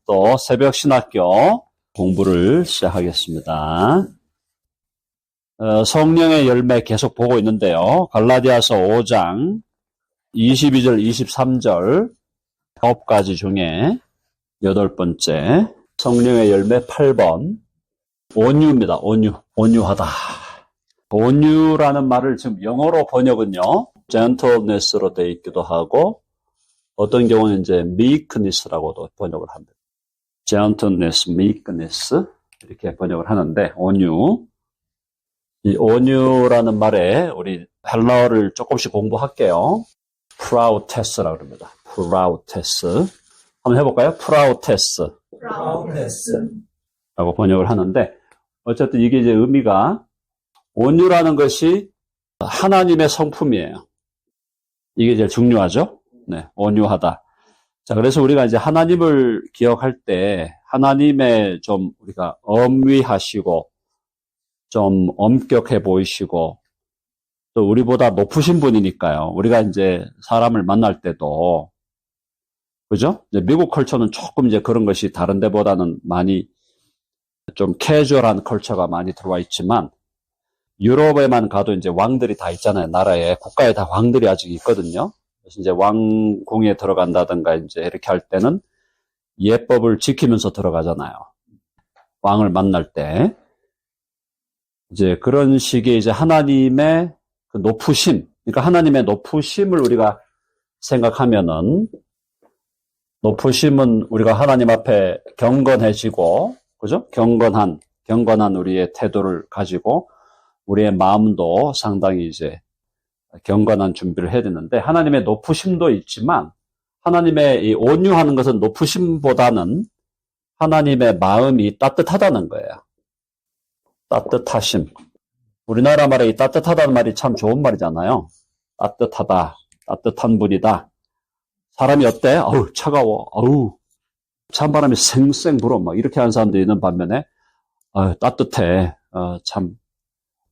또 새벽 신학교 공부를 시작하겠습니다. 성령의 열매 계속 보고 있는데요. 갈라디아서 5장 22절, 23절 9가지 중에 8번째 성령의 열매 8번 온유입니다. 온유하다. 온유라는 말을 지금 영어로 번역은요, gentleness로 되어 있기도 하고 어떤 경우는 이제 meekness라고도 번역을 합니다. gentleness, meekness 이렇게 번역을 하는데 온유. 이 온유라는 말에 우리 헬라어를 조금씩 공부할게요. proutess라고 합니다. proutess. 한번 해볼까요? proutess. 라고 번역을 하는데 어쨌든 이게 이제 의미가 온유라는 것이 하나님의 성품이에요. 이게 제일 중요하죠? 네, 온유하다. 자, 그래서 우리가 이제 하나님을 기억할 때 하나님의 좀 우리가 엄위하시고 좀 엄격해 보이시고 또 우리보다 높으신 분이니까요. 우리가 이제 사람을 만날 때도 그죠? 이제 미국 컬처는 조금 이제 그런 것이 다른 데보다는 많이 좀 캐주얼한 컬처가 많이 들어와 있지만 유럽에만 가도 이제 왕들이 다 있잖아요. 나라에 국가에 다 왕들이 아직 있거든요. 그래서 이제 왕궁에 들어간다든가 이제 이렇게 할 때는 예법을 지키면서 들어가잖아요. 왕을 만날 때. 이제 그런 식의 이제 하나님의 그 높으심, 그러니까 하나님의 높으심을 우리가 생각하면은 높으심은 우리가 하나님 앞에 경건해지고, 그죠? 경건한 우리의 태도를 가지고 우리의 마음도 상당히 이제 경건한 준비를 해야 되는데 하나님의 높으심도 있지만 하나님의 이 온유하는 것은 높으심보다는 하나님의 마음이 따뜻하다는 거예요. 따뜻하심. 우리나라 말에 이 따뜻하다는 말이 참 좋은 말이잖아요. 따뜻하다. 따뜻한 분이다. 사람이 어때? 어우, 차가워. 어우, 찬바람이 쌩쌩 불어. 막 이렇게 하는 사람도 있는 반면에, 따뜻해. 참,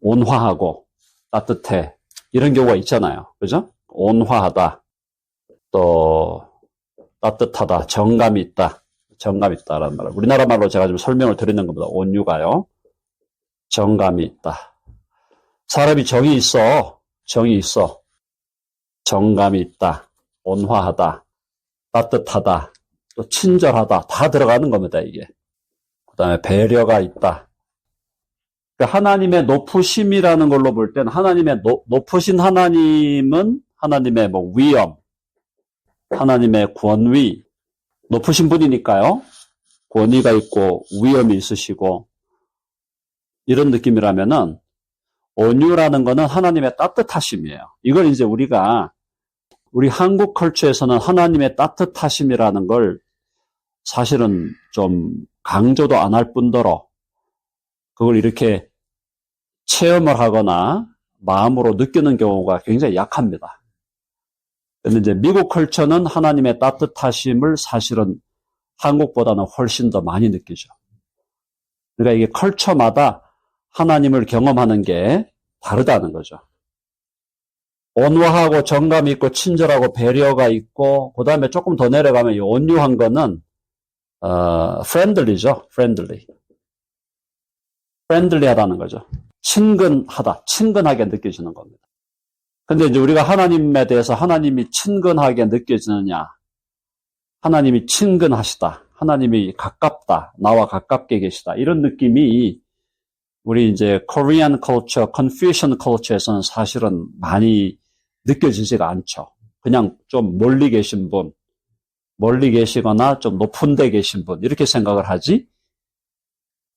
온화하고, 따뜻해. 이런 경우가 있잖아요. 그죠? 온화하다. 또, 따뜻하다. 정감이 있다. 정감이 있다라는 말. 우리나라 말로 제가 좀 설명을 드리는 것보다 온유가요. 정감이 있다. 사람이 정이 있어. 정감이 있다. 온화하다. 따뜻하다. 또 친절하다. 다 들어가는 겁니다, 이게. 그 다음에 배려가 있다. 그러니까 하나님의 높으심이라는 걸로 볼 때는 하나님의 높으신 하나님은 하나님의 뭐 위엄, 하나님의 권위, 높으신 분이니까요. 권위가 있고 위엄이 있으시고 이런 느낌이라면은 온유라는 거는 하나님의 따뜻하심이에요. 이걸 이제 우리 한국 컬처에서는 하나님의 따뜻하심이라는 걸 사실은 좀 강조도 안 할 뿐더러 그걸 이렇게 체험을 하거나 마음으로 느끼는 경우가 굉장히 약합니다. 그런데 이제 미국 컬처는 하나님의 따뜻하심을 사실은 한국보다는 훨씬 더 많이 느끼죠. 그러니까 이게 컬처마다 하나님을 경험하는 게 다르다는 거죠. 온화하고 정감이 있고 친절하고 배려가 있고 그 다음에 조금 더 내려가면 이 온유한 거는 friendly죠. friendly하다는 거죠. 친근하게 느껴지는 겁니다. 근데 이제 우리가 하나님에 대해서 하나님이 친근하게 느껴지느냐, 하나님이 친근하시다, 하나님이 가깝다, 나와 가깝게 계시다 이런 느낌이 우리 이제 Korean culture, Confucian culture에서는 사실은 많이 느껴지지가 않죠. 그냥 좀 멀리 계신 분, 멀리 계시거나 좀 높은 데 계신 분 이렇게 생각을 하지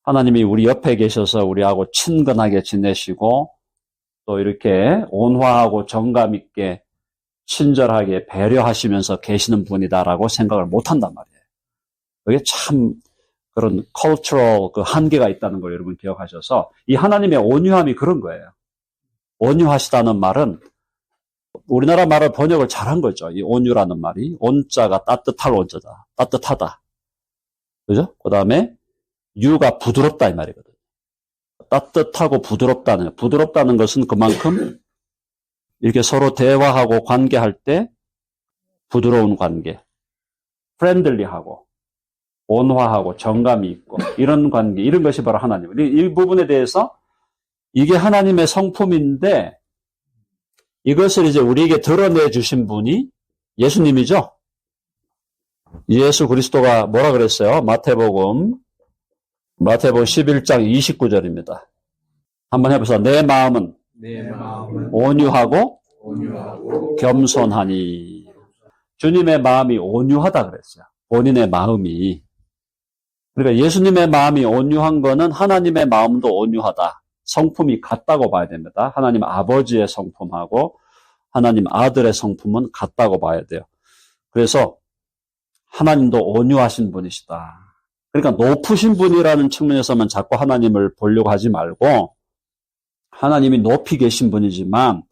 하나님이 우리 옆에 계셔서 우리하고 친근하게 지내시고 또 이렇게 온화하고 정감 있게 친절하게 배려하시면서 계시는 분이다라고 생각을 못한단 말이에요. 이게 참 그런 cultural 그 한계가 있다는 걸 여러분 기억하셔서 이 하나님의 온유함이 그런 거예요. 온유하시다는 말은 우리나라 말을 번역을 잘한 거죠. 이 온유라는 말이 온자가 따뜻할 온자다. 따뜻하다. 그죠? 그 다음에 유가 부드럽다 이 말이거든요. 따뜻하고 부드럽다는 것은 그만큼 이렇게 서로 대화하고 관계할 때 부드러운 관계, 프렌들리하고 온화하고 정감이 있고 이런 관계, 이런 것이 바로 하나님. 이 부분에 대해서 이게 하나님의 성품인데 이것을 이제 우리에게 드러내 주신 분이 예수님이죠. 예수 그리스도가 뭐라 그랬어요? 마태복음 11장 29절입니다. 한번 해보세요. 내 마음은 온유하고 겸손하니. 주님의 마음이 온유하다 그랬어요. 본인의 마음이. 그러니까 예수님의 마음이 온유한 거는 하나님의 마음도 온유하다. 성품이 같다고 봐야 됩니다. 하나님 아버지의 성품하고 하나님 아들의 성품은 같다고 봐야 돼요. 그래서 하나님도 온유하신 분이시다. 그러니까 높으신 분이라는 측면에서만 자꾸 하나님을 보려고 하지 말고 하나님이 높이 계신 분이지만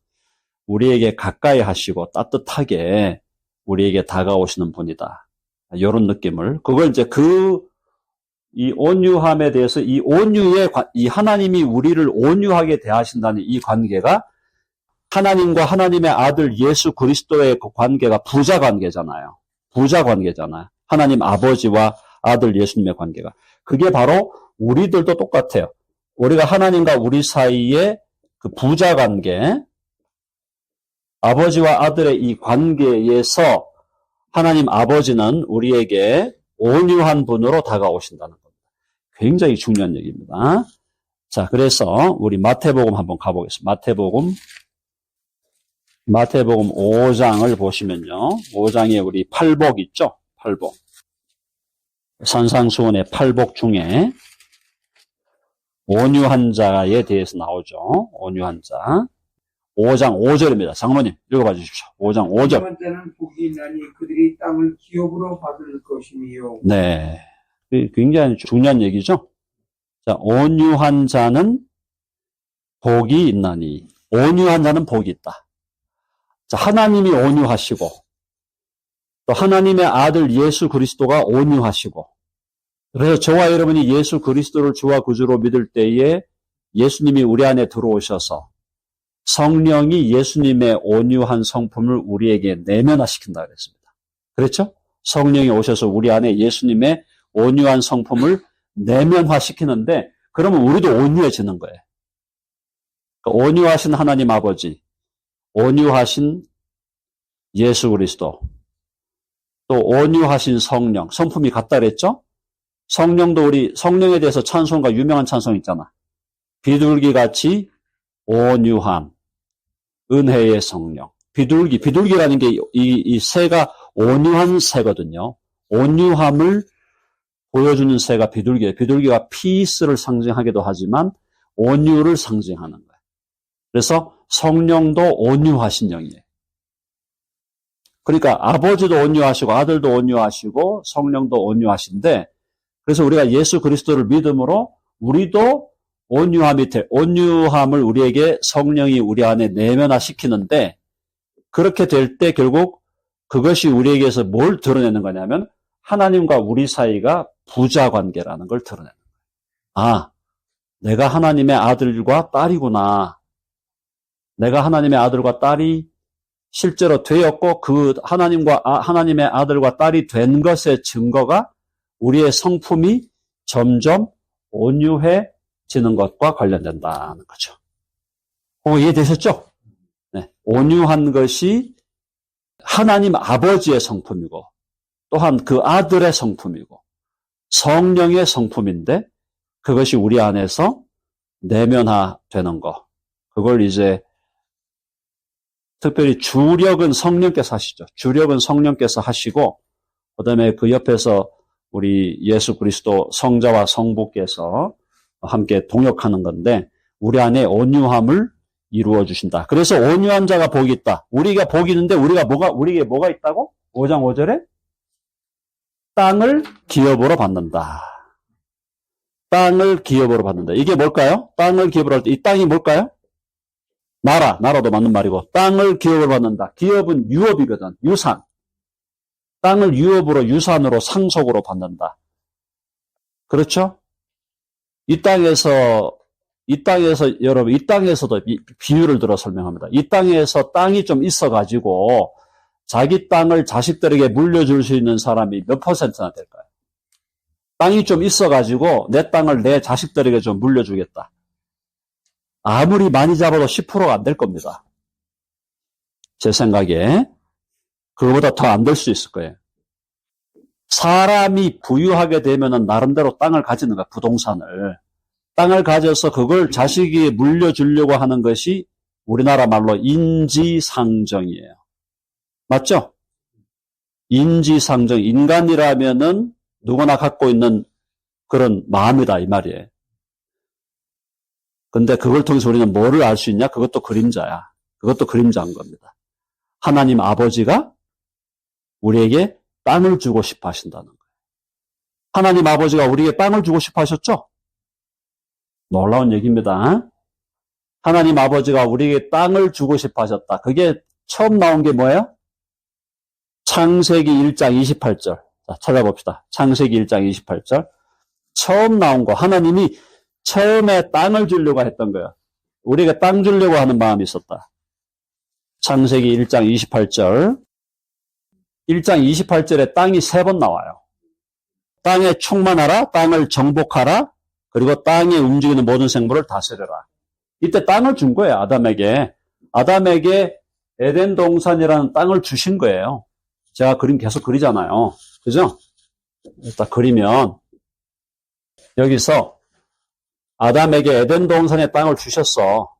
우리에게 가까이 하시고 따뜻하게 우리에게 다가오시는 분이다. 이런 느낌을. 그걸 이제 이 온유함에 대해서 이 하나님이 우리를 온유하게 대하신다는 이 관계가 하나님과 하나님의 아들 예수 그리스도의 그 관계가 부자 관계잖아요. 부자 관계잖아요. 하나님 아버지와 아들 예수님의 관계가. 그게 바로 우리들도 똑같아요. 우리가 하나님과 우리 사이의 그 부자 관계, 아버지와 아들의 이 관계에서 하나님 아버지는 우리에게 온유한 분으로 다가오신다는 겁니다. 굉장히 중요한 얘기입니다. 자, 그래서 우리 마태복음 한번 가보겠습니다. 마태복음 5장을 보시면요. 5장에 우리 팔복 있죠? 팔복. 산상수훈의 팔복 중에 온유한 자에 대해서 나오죠. 온유한 자. 5장 5절입니다. 장로님 읽어봐 주십시오. 5장 5절. 온유한 자는 복이 있나니 그들이 땅을 기업으로 받을 것이며. 네. 굉장히 중요한 얘기죠. 자, 온유한 자는 복이 있나니. 온유한 자는 복이 있다. 자, 하나님이 온유하시고 또 하나님의 아들 예수 그리스도가 온유하시고 그래서 저와 여러분이 예수 그리스도를 주와 구주로 믿을 때에 예수님이 우리 안에 들어오셔서 성령이 예수님의 온유한 성품을 우리에게 내면화시킨다 그랬습니다. 그렇죠? 성령이 오셔서 우리 안에 예수님의 온유한 성품을 내면화시키는데 그러면 우리도 온유해지는 거예요. 그러니까 온유하신 하나님 아버지, 온유하신 예수 그리스도, 또 온유하신 성령, 성품이 같다 그랬죠? 성령도 우리 성령에 대해서 찬송가 유명한 찬송 있잖아. 비둘기같이 온유한 은혜의 성령. 비둘기라는 게 이 새가 온유한 새거든요. 온유함을 보여주는 새가 비둘기예요. 비둘기가 피스를 상징하기도 하지만 온유를 상징하는 거예요. 그래서 성령도 온유하신 영이에요. 그러니까 아버지도 온유하시고 아들도 온유하시고 성령도 온유하신데 그래서 우리가 예수 그리스도를 믿음으로 우리도 온유함을 우리에게 성령이 우리 안에 내면화시키는데 그렇게 될 때 결국 그것이 우리에게서 뭘 드러내는 거냐면 하나님과 우리 사이가 부자 관계라는 걸 드러내는 거예요. 아, 내가 하나님의 아들과 딸이구나. 내가 하나님의 아들과 딸이 실제로 되었고 그 하나님의 아들과 딸이 된 것의 증거가 우리의 성품이 점점 온유해지는 것과 관련된다는 거죠. 이해되셨죠? 네. 온유한 것이 하나님 아버지의 성품이고 또한 그 아들의 성품이고 성령의 성품인데 그것이 우리 안에서 내면화되는 거. 그걸 이제 특별히 주력은 성령께서 하시죠. 주력은 성령께서 하시고 그다음에 그 옆에서 우리 예수 그리스도 성자와 성부께서 함께 동역하는 건데 우리 안에 온유함을 이루어 주신다. 그래서 온유한 자가 복이 있다. 우리가 복이 있는데 우리에게 뭐가 있다고? 5장 5절에 땅을 기업으로 받는다. 땅을 기업으로 받는다. 이게 뭘까요? 땅을 기업으로 할 때 이 땅이 뭘까요? 나라도 맞는 말이고 땅을 기업으로 받는다. 기업은 유업이거든. 유산. 땅을 유산으로 상속으로 받는다. 그렇죠? 이 땅에서도 비유를 들어 설명합니다. 이 땅에서 땅이 좀 있어가지고 자기 땅을 자식들에게 물려줄 수 있는 사람이 몇 퍼센트나 될까요? 땅이 좀 있어가지고 내 땅을 내 자식들에게 좀 물려주겠다. 아무리 많이 잡아도 10%가 안 될 겁니다. 제 생각에. 그거보다 더 안 될 수 있을 거예요. 사람이 부유하게 되면은 나름대로 땅을 가지는 거야, 부동산을. 땅을 가져서 그걸 자식이 물려주려고 하는 것이 우리나라 말로 인지상정이에요. 맞죠? 인지상정. 인간이라면은 누구나 갖고 있는 그런 마음이다, 이 말이에요. 근데 그걸 통해서 우리는 뭐를 알 수 있냐? 그것도 그림자야. 그것도 그림자인 겁니다. 하나님 아버지가 우리에게 땅을 주고 싶어 하신다는 거예요. 하나님 아버지가 우리에게 땅을 주고 싶어 하셨죠? 놀라운 얘기입니다. 하나님 아버지가 우리에게 땅을 주고 싶어 하셨다. 그게 처음 나온 게 뭐예요? 창세기 1장 28절. 자, 찾아봅시다. 창세기 1장 28절. 처음 나온 거. 하나님이 처음에 땅을 주려고 했던 거예요. 우리에게 땅 주려고 하는 마음이 있었다. 창세기 1장 28절. 1장 28절에 땅이 3번 나와요. 땅에 충만하라, 땅을 정복하라, 그리고 땅에 움직이는 모든 생물을 다스려라. 이때 땅을 준 거예요, 아담에게. 아담에게 에덴 동산이라는 땅을 주신 거예요. 제가 그림 계속 그리잖아요. 그죠? 일단 그리면 여기서 아담에게 에덴 동산의 땅을 주셨어.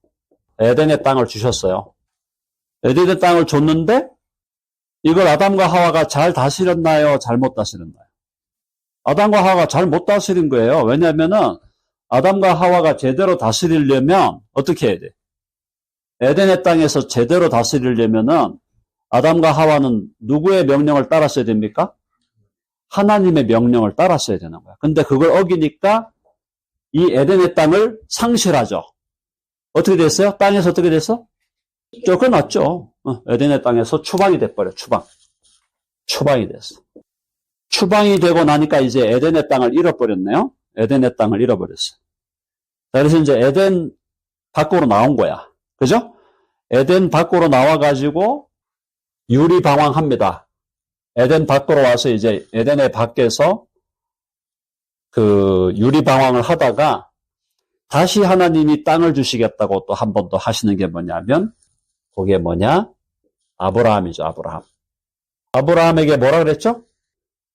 에덴의 땅을 주셨어요. 에덴의 땅을 줬는데 이걸 아담과 하와가 잘 다스렸나요? 잘못 다스렸나요? 아담과 하와가 잘 못 다스린 거예요. 왜냐하면은 아담과 하와가 제대로 다스리려면 어떻게 해야 돼? 에덴의 땅에서 제대로 다스리려면은 아담과 하와는 누구의 명령을 따랐어야 됩니까? 하나님의 명령을 따랐어야 되는 거야. 근데 그걸 어기니까 이 에덴의 땅을 상실하죠. 어떻게 됐어요? 땅에서 어떻게 됐어? 쫓겨났죠. 에덴의 땅에서 추방이 돼버려, 추방. 추방이 됐어. 추방이 되고 나니까 이제 에덴의 땅을 잃어버렸네요. 에덴의 땅을 잃어버렸어요. 그래서 이제 에덴 밖으로 나온 거야. 그죠? 에덴 밖으로 나와가지고 유리방황합니다. 에덴 밖으로 와서 이제 에덴의 밖에서 그 유리방황을 하다가 다시 하나님이 땅을 주시겠다고 또 한 번 더 하시는 게 뭐냐면 그게 뭐냐? 아브라함이죠, 아브라함. 아브라함에게 뭐라 그랬죠?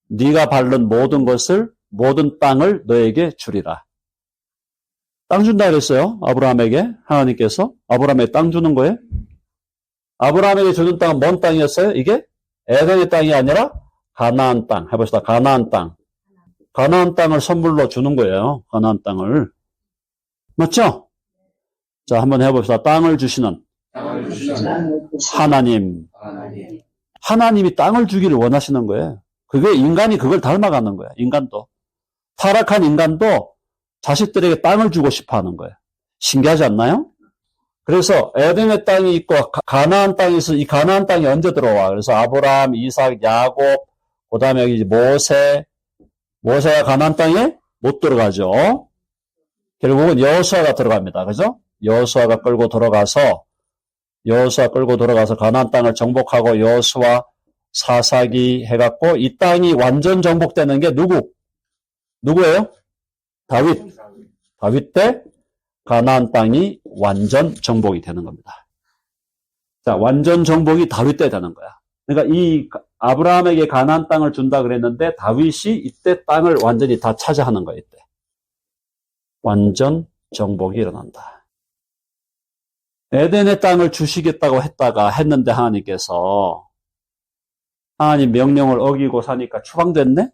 네가 밟는 모든 것을, 모든 땅을 너에게 주리라. 땅 준다 그랬어요, 아브라함에게. 하나님께서 아브라함에게 땅 주는 거예요. 아브라함에게 주는 땅은 뭔 땅이었어요? 이게 에덴의 땅이 아니라 가나안 땅. 해봅시다. 가나안 땅. 가나안 땅을 선물로 주는 거예요. 가나안 땅을. 맞죠? 자, 한번 해봅시다. 땅을 주시는 하나님. 하나님이 땅을 주기를 원하시는 거예요. 그게 인간이 그걸 닮아가는 거예요. 인간도. 타락한 인간도 자식들에게 땅을 주고 싶어 하는 거예요. 신기하지 않나요? 그래서 에덴의 땅이 있고 가나안 땅이 있어. 이 가나안 땅이 언제 들어와? 그래서 아브라함, 이삭, 야곱, 그 다음에 여기 모세가 가나안 땅에 못 들어가죠. 결국은 여호수아가 들어갑니다. 그죠? 여호수아가 끌고 들어가서 가나안 땅을 정복하고 여호수아 사사기 해갖고 이 땅이 완전 정복되는 게 누구예요? 다윗 때 가나안 땅이 완전 정복이 되는 겁니다. 자, 완전 정복이 다윗 때 되는 거야. 그러니까 이 아브라함에게 가나안 땅을 준다 그랬는데 다윗이 이때 땅을 완전히 다 차지하는 거예요. 이때. 완전 정복이 일어난다. 에덴의 땅을 주시겠다고 했는데 하나님께서 하나님 명령을 어기고 사니까 추방됐네?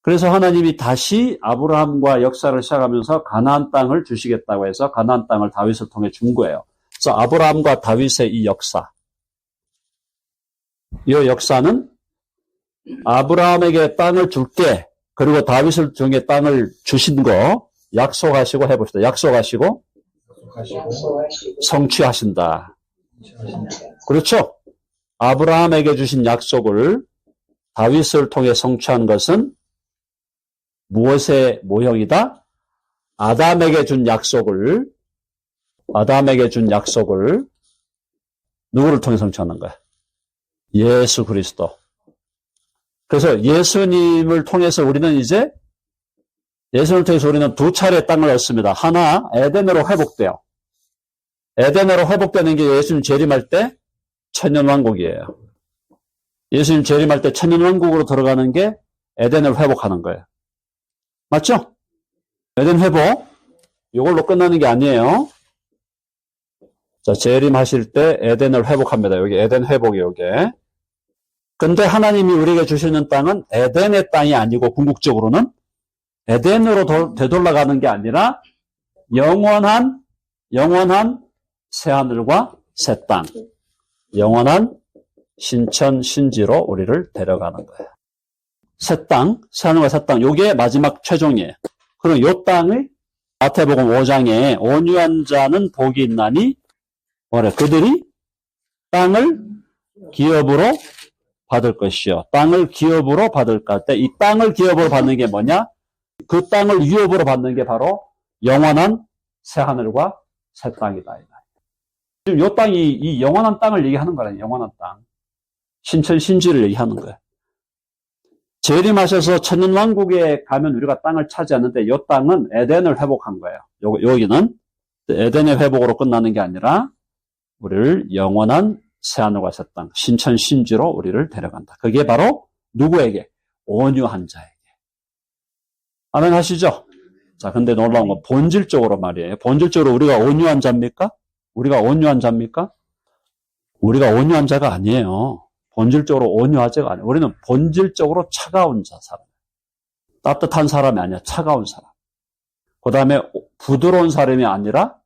그래서 하나님이 다시 아브라함과 역사를 시작하면서 가나안 땅을 주시겠다고 해서 가나안 땅을 다윗을 통해 준 거예요. 그래서 아브라함과 다윗의 이 역사는 아브라함에게 땅을 줄게, 그리고 다윗을 통해 땅을 주신 거 약속하시고 해봅시다. 약속하시고 성취하신다. 그렇죠? 아브라함에게 주신 약속을 다윗을 통해 성취한 것은 무엇의 모형이다? 아담에게 준 약속을 누구를 통해 성취하는 거야? 예수 그리스도. 그래서 예수님을 통해서 우리는 두 차례 땅을 얻습니다. 하나, 에덴으로 회복돼요. 에덴으로 회복되는 게 예수님 재림할 때 천년왕국이에요. 예수님 재림할 때 천년왕국으로 들어가는 게 에덴을 회복하는 거예요. 맞죠? 에덴 회복. 이걸로 끝나는 게 아니에요. 자, 재림하실 때 에덴을 회복합니다. 여기 에덴 회복이 요게. 근데 하나님이 우리에게 주시는 땅은 에덴의 땅이 아니고 궁극적으로는 에덴으로 되돌아가는 게 아니라 영원한 새하늘과 새 땅, 영원한 신천 신지로 우리를 데려가는 거예요. 새 땅, 새하늘과 새 땅, 요게 마지막 최종이에요. 그럼 요 땅을 마태복음 5장에 온유한 자는 복이 있나니 뭐래? 그들이 땅을 기업으로 받을 것이요. 땅을 기업으로 받을까 할 때 이 땅을 기업으로 받는 게 뭐냐? 그 땅을 위협으로 받는 게 바로 영원한 새하늘과 새 땅이다. 지금 이 땅이 이 영원한 땅을 얘기하는 거라요. 영원한 땅. 신천 신지를 얘기하는 거예요. 재림하셔서 천년왕국에 가면 우리가 땅을 차지하는데 이 땅은 에덴을 회복한 거예요. 여기는 에덴의 회복으로 끝나는 게 아니라 우리를 영원한 새하늘과 새 땅, 신천 신지로 우리를 데려간다. 그게 바로 누구에게? 온유한 자에게. 아멘 하시죠? 자, 근데 놀라운 건 본질적으로 말이에요. 본질적으로 우리가 온유한 자입니까? 우리가 온유한 자입니까? 우리가 온유한 자가 아니에요. 본질적으로 온유하지가 않아요. 우리는 본질적으로 차가운 사람. 따뜻한 사람이 아니야. 차가운 사람. 그 다음에 부드러운 사람이 아니라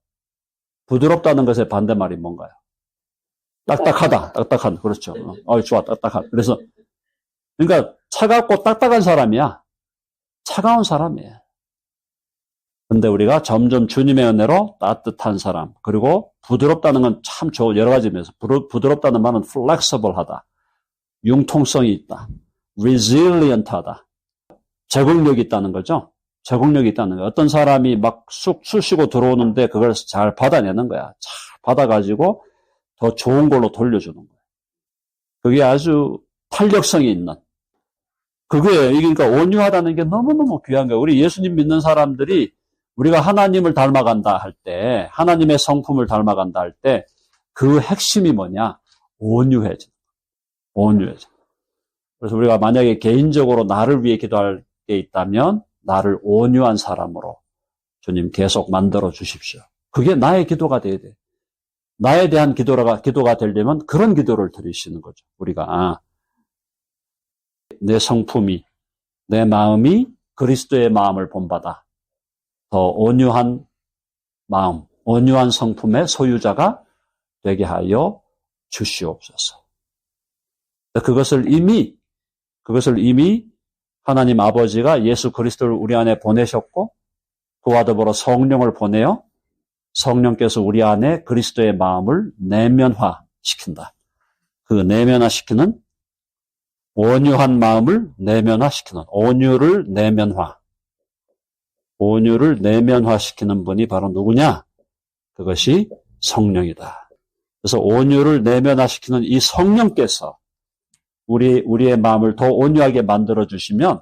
부드럽다는 것의 반대말이 뭔가요? 딱딱하다. 딱딱한. 그렇죠. 좋아. 딱딱한. 그래서 그러니까 차갑고 딱딱한 사람이야. 차가운 사람이에요. 근데 우리가 점점 주님의 은혜로 따뜻한 사람, 그리고 부드럽다는 건 참 좋은 여러 가지 면에서 부드럽다는 말은 flexible하다. 융통성이 있다. resilient하다. 적응력이 있다는 거죠. 적응력이 있다는 거예요. 어떤 사람이 막 쑥 쑤시고 들어오는데 그걸 잘 받아내는 거야. 잘 받아가지고 더 좋은 걸로 돌려주는 거예요. 그게 아주 탄력성이 있는. 그거예요. 그러니까 온유하다는 게 너무너무 귀한 거예요. 우리 예수님 믿는 사람들이 우리가 하나님을 닮아간다 할 때, 하나님의 성품을 닮아간다 할 때, 그 핵심이 뭐냐? 온유해져. 온유해져. 그래서 우리가 만약에 개인적으로 나를 위해 기도할 게 있다면, 나를 온유한 사람으로 주님 계속 만들어 주십시오. 그게 나의 기도가 돼야 돼. 나에 대한 기도가 되려면 그런 기도를 드리시는 거죠. 우리가. 내 성품이, 내 마음이 그리스도의 마음을 본받아 더 온유한 마음, 온유한 성품의 소유자가 되게 하여 주시옵소서. 그것을 이미 하나님 아버지가 예수 그리스도를 우리 안에 보내셨고 그와 더불어 성령을 보내어 성령께서 우리 안에 그리스도의 마음을 내면화시킨다. 그 내면화시키는 온유한 마음을 내면화시키는 온유를 내면화시키는 분이 바로 누구냐? 그것이 성령이다. 그래서 온유를 내면화시키는 이 성령께서 우리의 마음을 더 온유하게 만들어 주시면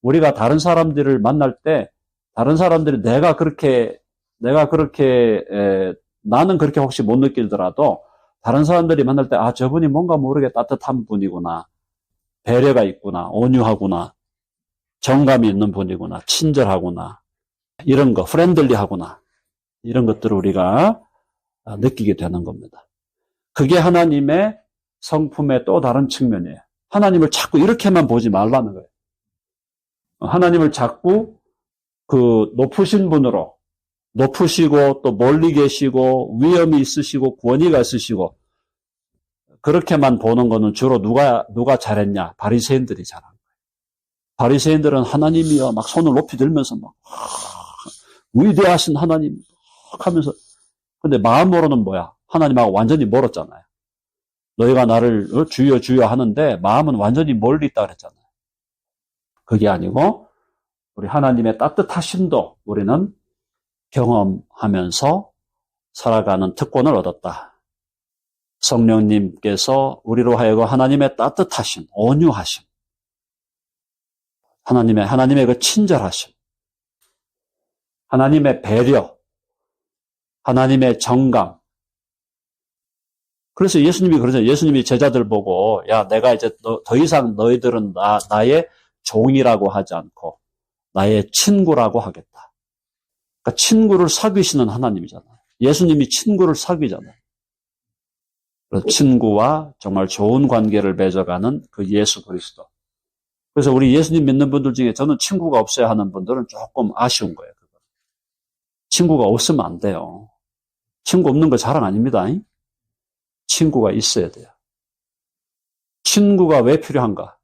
우리가 다른 사람들을 만날 때 다른 사람들이 나는 그렇게 혹시 못 느끼더라도 다른 사람들이 만날 때 저분이 뭔가 모르게 따뜻한 분이구나. 배려가 있구나. 온유하구나. 정감이 있는 분이구나. 친절하구나. 이런 거, 프렌들리하구나. 이런 것들을 우리가 느끼게 되는 겁니다. 그게 하나님의 성품의 또 다른 측면이에요. 하나님을 자꾸 이렇게만 보지 말라는 거예요. 하나님을 자꾸 그 높으신 분으로, 높으시고 또 멀리 계시고 위엄이 있으시고 권위가 있으시고 그렇게만 보는 거는 주로 누가 잘했냐? 바리새인들이 잘한 거예요. 바리새인들은 하나님이여 막 손을 높이 들면서 막 위대하신 하나님 하면서 근데 마음으로는 뭐야? 하나님하고 완전히 멀었잖아요. 너희가 나를 주여 주여 하는데 마음은 완전히 멀리 있다 그랬잖아요. 그게 아니고 우리 하나님의 따뜻하심도 우리는 경험하면서 살아가는 특권을 얻었다. 성령님께서 우리로 하여금 하나님의 따뜻하심, 온유하심, 하나님의 그 친절하심, 하나님의 배려, 하나님의 정감. 그래서 예수님이 그러죠. 예수님이 제자들 보고, 야, 내가 이제 더 이상 너희들은 나의 종이라고 하지 않고 나의 친구라고 하겠다. 그러니까 친구를 사귀시는 하나님이잖아요. 예수님이 친구를 사귀잖아요. 그래서 친구와 정말 좋은 관계를 맺어가는 그 예수 그리스도. 그래서 우리 예수님 믿는 분들 중에 저는 친구가 없어야 하는 분들은 조금 아쉬운 거예요. 친구가 없으면 안 돼요. 친구 없는 거 자랑 아닙니다. 친구가 있어야 돼요. 친구가 왜 필요한가?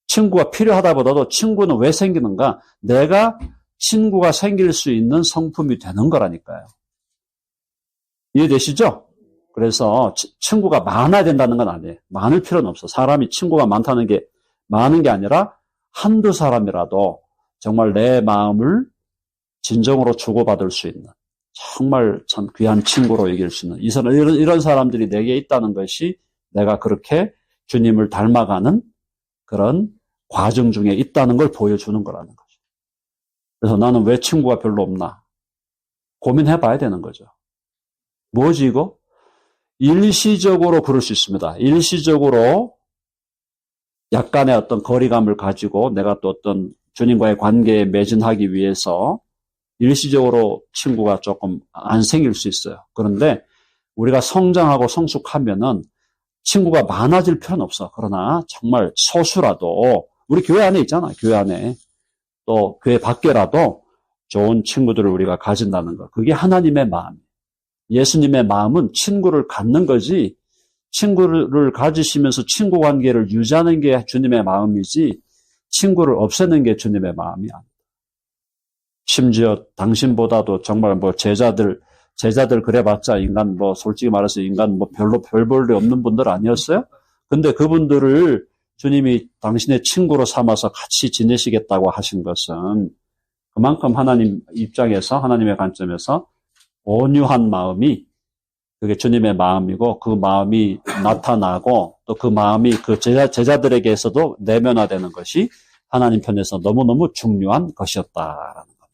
친구가 필요하다보다도 친구는 왜 생기는가? 내가 친구가 생길 수 있는 성품이 되는 거라니까요. 이해되시죠? 그래서 친구가 많아야 된다는 건 아니에요. 많을 필요는 없어. 사람이 친구가 많은 게 아니라 한두 사람이라도 정말 내 마음을 진정으로 주고받을 수 있는 정말 참 귀한 친구로 여길 수 있는 이런 사람들이 내게 있다는 것이 내가 그렇게 주님을 닮아가는 그런 과정 중에 있다는 걸 보여주는 거라는 거죠. 그래서 나는 왜 친구가 별로 없나? 고민해 봐야 되는 거죠. 뭐지 이거? 일시적으로 그럴 수 있습니다. 일시적으로 약간의 어떤 거리감을 가지고 내가 또 어떤 주님과의 관계에 매진하기 위해서 일시적으로 친구가 조금 안 생길 수 있어요. 그런데 우리가 성장하고 성숙하면은 친구가 많아질 필요는 없어. 그러나 정말 소수라도 우리 교회 안에 있잖아. 교회 안에 또 교회 밖에라도 좋은 친구들을 우리가 가진다는 거. 그게 하나님의 마음. 예수님의 마음은 친구를 갖는 거지 친구를 가지시면서 친구 관계를 유지하는 게 주님의 마음이지 친구를 없애는 게 주님의 마음이 아니다. 심지어 당신보다도 정말 제자들 그래봤자 인간 솔직히 말해서 인간 별로 별 볼 일 없는 분들 아니었어요? 근데 그분들을 주님이 당신의 친구로 삼아서 같이 지내시겠다고 하신 것은 그만큼 하나님 입장에서 하나님의 관점에서 온유한 마음이 그게 주님의 마음이고 그 마음이 나타나고 또 그 마음이 그 제자들에게서도 내면화되는 것이 하나님 편에서 너무너무 중요한 것이었다라는 겁니다.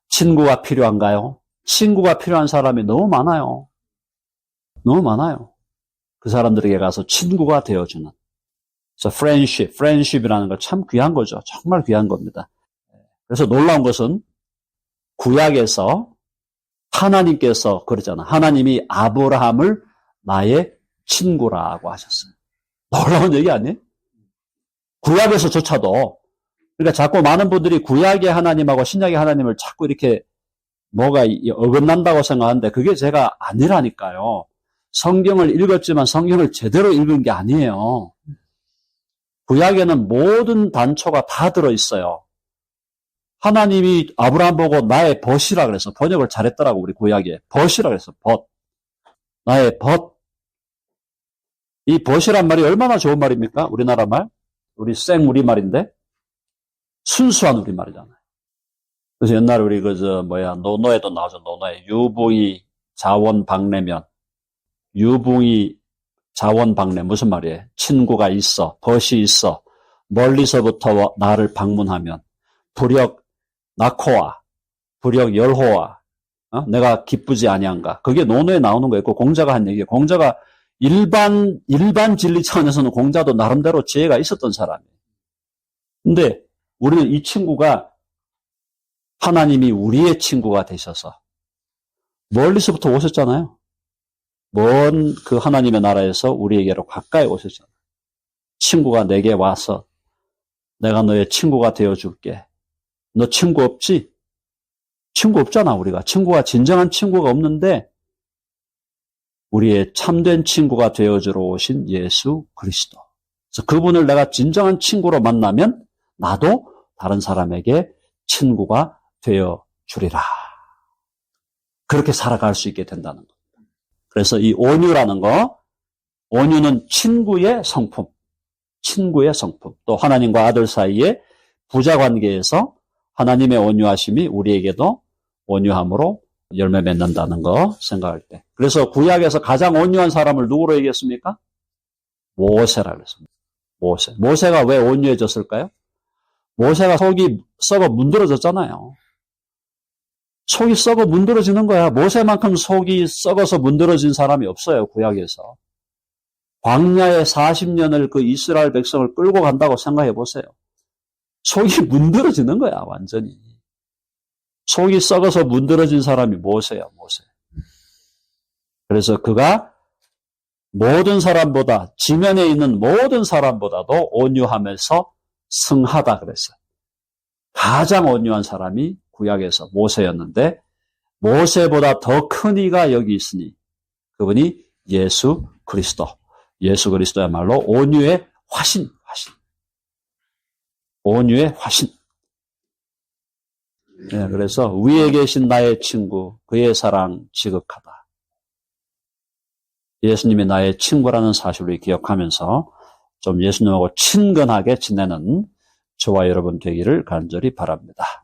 친구가 필요한가요? 친구가 필요한 사람이 너무 많아요. 너무 많아요. 그 사람들에게 가서 친구가 되어주는. 그래서 friendship이라는 거 참 귀한 거죠. 정말 귀한 겁니다. 그래서 놀라운 것은 구약에서 하나님께서 그러잖아. 하나님이 아브라함을 나의 친구라고 하셨어요. 놀라운 얘기 아니에요? 구약에서조차도. 그러니까 자꾸 많은 분들이 구약의 하나님하고 신약의 하나님을 자꾸 이렇게 뭐가 어긋난다고 생각하는데 그게 제가 아니라니까요. 성경을 읽었지만 성경을 제대로 읽은 게 아니에요. 구약에는 모든 단초가 다 들어있어요. 하나님이 아브라함 보고 나의 벗이라 그래서 번역을 잘했더라고 우리 구약에. 벗이라 그래서 벗. 나의 벗. 이 벗이란 말이 얼마나 좋은 말입니까? 우리나라 말. 우리 생 우리말인데 순수한 우리말이잖아요. 그래서 옛날에 우리 노노에도 나오죠. 노노에 유붕이 자원박래면. 유붕이 자원박래 무슨 말이에요? 친구가 있어. 벗이 있어. 멀리서부터 나를 방문하면 불역 나코와 불역 열호와 내가 기쁘지 아니한가. 그게 논어에 나오는 거예요. 그 공자가 한 얘기예요. 공자가 일반 진리 차원에서는 공자도 나름대로 지혜가 있었던 사람이에요. 근데 우리는 이 친구가 하나님이 우리의 친구가 되셔서 멀리서부터 오셨잖아요. 먼 그 하나님의 나라에서 우리에게로 가까이 오셨잖아요. 친구가 내게 와서 내가 너의 친구가 되어줄게. 너 친구 없지? 친구 없잖아, 우리가. 진정한 친구가 없는데, 우리의 참된 친구가 되어주러 오신 예수 그리스도. 그래서 그분을 내가 진정한 친구로 만나면, 나도 다른 사람에게 친구가 되어주리라. 그렇게 살아갈 수 있게 된다는 겁니다. 그래서 이 온유라는 거, 온유는 친구의 성품. 친구의 성품. 또 하나님과 아들 사이의 부자 관계에서 하나님의 온유하심이 우리에게도 온유함으로 열매 맺는다는 거 생각할 때. 그래서 구약에서 가장 온유한 사람을 누구로 얘기했습니까? 모세라고 했습니다. 모세가 왜 온유해졌을까요? 모세가 속이 썩어 문드러졌잖아요. 속이 썩어 문드러지는 거야. 모세만큼 속이 썩어서 문드러진 사람이 없어요, 구약에서. 광야에 40년을 그 이스라엘 백성을 끌고 간다고 생각해 보세요. 속이 문드러지는 거야, 완전히. 속이 썩어서 문드러진 사람이 모세야, 모세. 그래서 그가 모든 사람보다, 지면에 있는 모든 사람보다도 온유하면서 승하다 그랬어요. 가장 온유한 사람이 구약에서 모세였는데, 모세보다 더 큰 이가 여기 있으니, 그분이 예수 그리스도. 예수 그리스도야말로 온유의 화신. 온유의 화신. 네, 그래서 위에 계신 나의 친구, 그의 사랑 지극하다. 예수님이 나의 친구라는 사실을 기억하면서 좀 예수님하고 친근하게 지내는 저와 여러분 되기를 간절히 바랍니다.